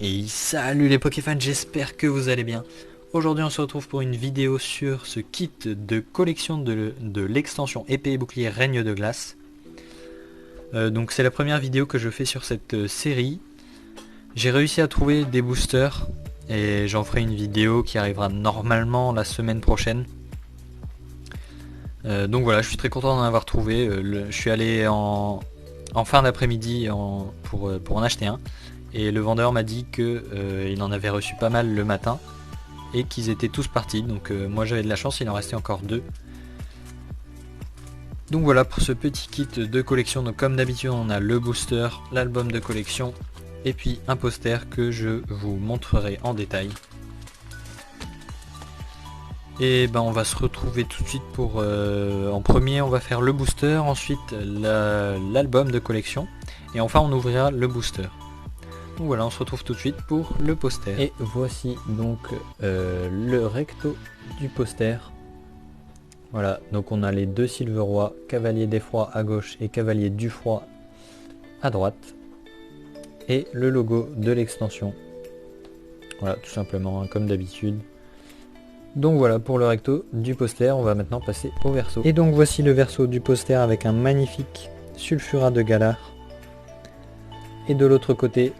Et salut les Pokéfans, j'espère que vous allez bien. Aujourd'hui on se retrouve pour une vidéo sur ce kit de collection de l'extension épée et bouclier règne de glace. Donc c'est la première vidéo que je fais sur cette série. J'ai réussi à trouver des boosters et j'en ferai une vidéo qui arrivera normalement la semaine prochaine. Donc voilà, je suis très content d'en avoir trouvé. Je suis allé en fin d'après-midi pour en acheter un. Et le vendeur m'a dit qu'il en avait reçu pas mal le matin et qu'ils étaient tous partis. Donc moi j'avais de la chance, il en restait encore deux. Donc voilà pour ce petit kit de collection. Donc comme d'habitude on a le booster, l'album de collection et puis un poster que je vous montrerai en détail. Et ben on va se retrouver tout de suite pour en premier on va faire le booster, ensuite l'album de collection et enfin on ouvrira le booster. Donc voilà, on se retrouve tout de suite pour le poster. Et voici donc le recto du poster. Voilà, donc on a les deux Silveroy, Cavalier d'Effroi à gauche et Cavalier du Froid à droite. Et le logo de l'extension. Voilà, tout simplement, hein, comme d'habitude. Donc voilà pour le recto du poster, on va maintenant passer au verso. Et donc voici le verso du poster avec un magnifique Sulfurat de Galar. Et de l'autre côté,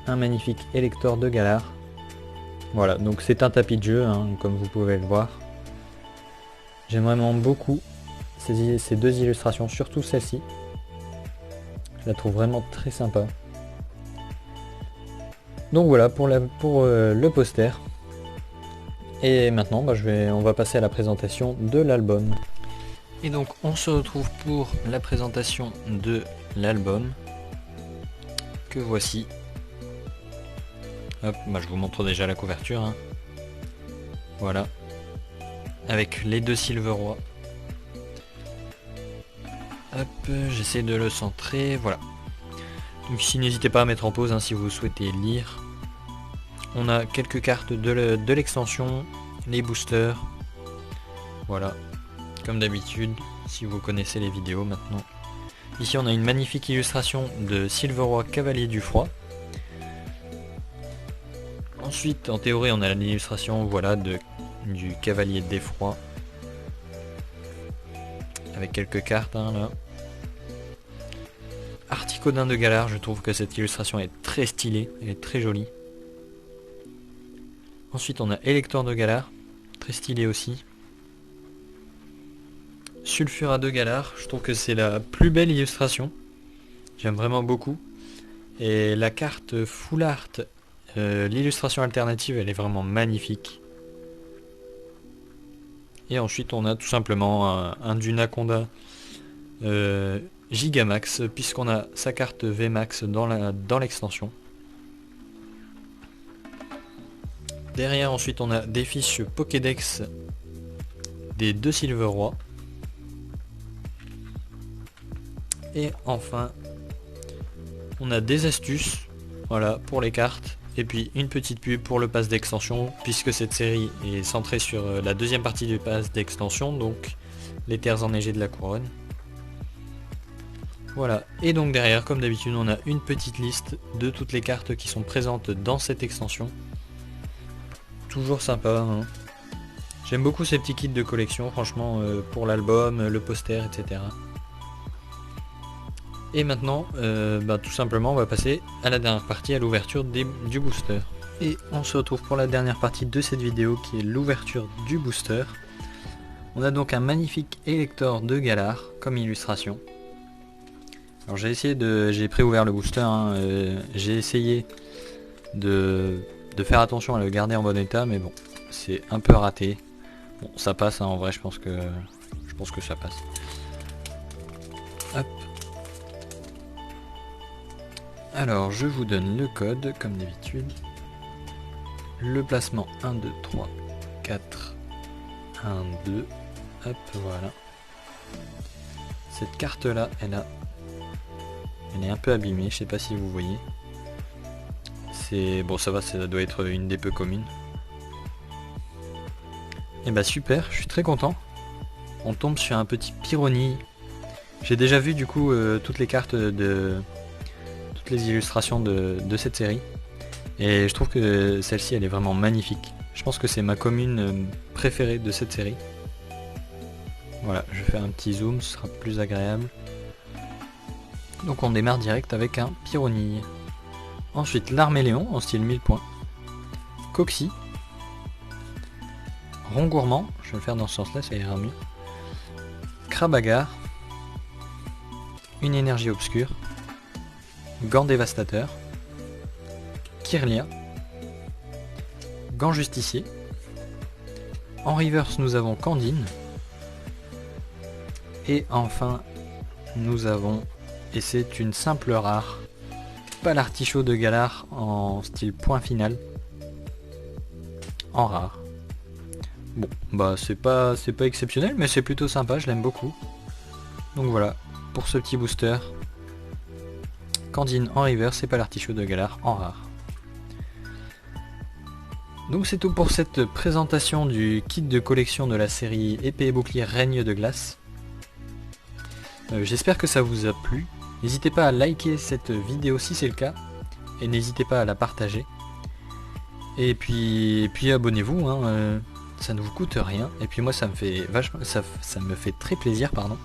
un magnifique Elector de Galar. Voilà, donc c'est un tapis de jeu, hein, comme vous pouvez le voir. J'aime vraiment beaucoup ces deux illustrations, surtout celle-ci. Je la trouve vraiment très sympa. Donc voilà pour le poster. Et maintenant, on va passer à la présentation de l'album. Et donc on se retrouve pour la présentation de l'album. Que voici. Hop, bah je vous montre déjà la couverture. Hein. Voilà. Avec les deux Silveroy. Hop, j'essaie de le centrer. Voilà. Donc ici, n'hésitez pas à mettre en pause hein, si vous souhaitez lire. On a quelques cartes de l'extension, les boosters. Voilà. Comme d'habitude, si vous connaissez les vidéos maintenant. Ici, on a une magnifique illustration de Silveroy Cavalier du Froid. Ensuite, en théorie, on a l'illustration voilà, du Cavalier d'Effroi. Avec quelques cartes hein, là. Articodin de Galar, je trouve que cette illustration est très stylée, elle est très jolie. Ensuite, on a Elector de Galar, très stylé aussi. Sulfurat de Galar, je trouve que c'est la plus belle illustration. J'aime vraiment beaucoup. Et la carte Full Art, l'illustration alternative, elle est vraiment magnifique. Et ensuite on a tout simplement un Dunaconda Gigamax, puisqu'on a sa carte VMAX dans l'extension. Derrière ensuite on a des fiches Pokédex des deux Silveroy. Et enfin on a des astuces voilà, pour les cartes. Et puis une petite pub pour le pass d'extension, puisque cette série est centrée sur la deuxième partie du pass d'extension, donc les terres enneigées de la couronne. Voilà, et donc derrière, comme d'habitude, on a une petite liste de toutes les cartes qui sont présentes dans cette extension. Toujours sympa, hein. J'aime beaucoup ces petits kits de collection, franchement, pour l'album, le poster, etc. Et maintenant, tout simplement, on va passer à la dernière partie, à l'ouverture du booster. Et on se retrouve pour la dernière partie de cette vidéo, qui est l'ouverture du booster. On a donc un magnifique Elector de Galar, comme illustration. Alors j'ai pré-ouvert le booster, hein, j'ai essayé de faire attention à le garder en bon état, mais bon, c'est un peu raté. Bon, ça passe, hein, en vrai, je pense que ça passe. Hop. Alors je vous donne le code comme d'habitude. Le placement 1, 2, 3, 4, 1, 2. Hop, voilà. Cette carte là, elle est un peu abîmée, je sais pas si vous voyez. Bon ça va, ça doit être une des peu communes. Et bah super, je suis très content. On tombe sur un petit Pyroni. J'ai déjà vu du coup toutes les cartes toutes les illustrations de cette série. Et je trouve que celle-ci elle est vraiment magnifique. Je pense que c'est ma commune préférée de cette série. Voilà, je vais faire un petit zoom, ce sera plus agréable. Donc on démarre direct avec un Pyronille. Ensuite l'Arméléon en style 1000 points. Coxy. Rond Gourmand, je vais le faire dans ce sens là, ça ira mieux. Krabagar. Une énergie obscure. Gant dévastateur. Kirlia. Gant justicier. En reverse nous avons Candine. Et enfin nous avons, et c'est une simple rare, pas l'artichaut de Galar en style point final, en rare. Bon bah c'est pas exceptionnel mais c'est plutôt sympa, je l'aime beaucoup. Donc voilà, pour ce petit booster, Candine en reverse et pas l'artichaut de Galar en rare. Donc c'est tout pour cette présentation du kit de collection de la série Épée et Bouclier Règne de Glace. J'espère que ça vous a plu. N'hésitez pas à liker cette vidéo si c'est le cas. Et n'hésitez pas à la partager. Et puis abonnez-vous, hein, ça ne vous coûte rien. Et puis moi ça me fait vachement, ça me fait très plaisir, pardon.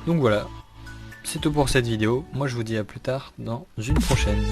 Donc voilà, c'est tout pour cette vidéo. Moi je vous dis à plus tard dans une prochaine.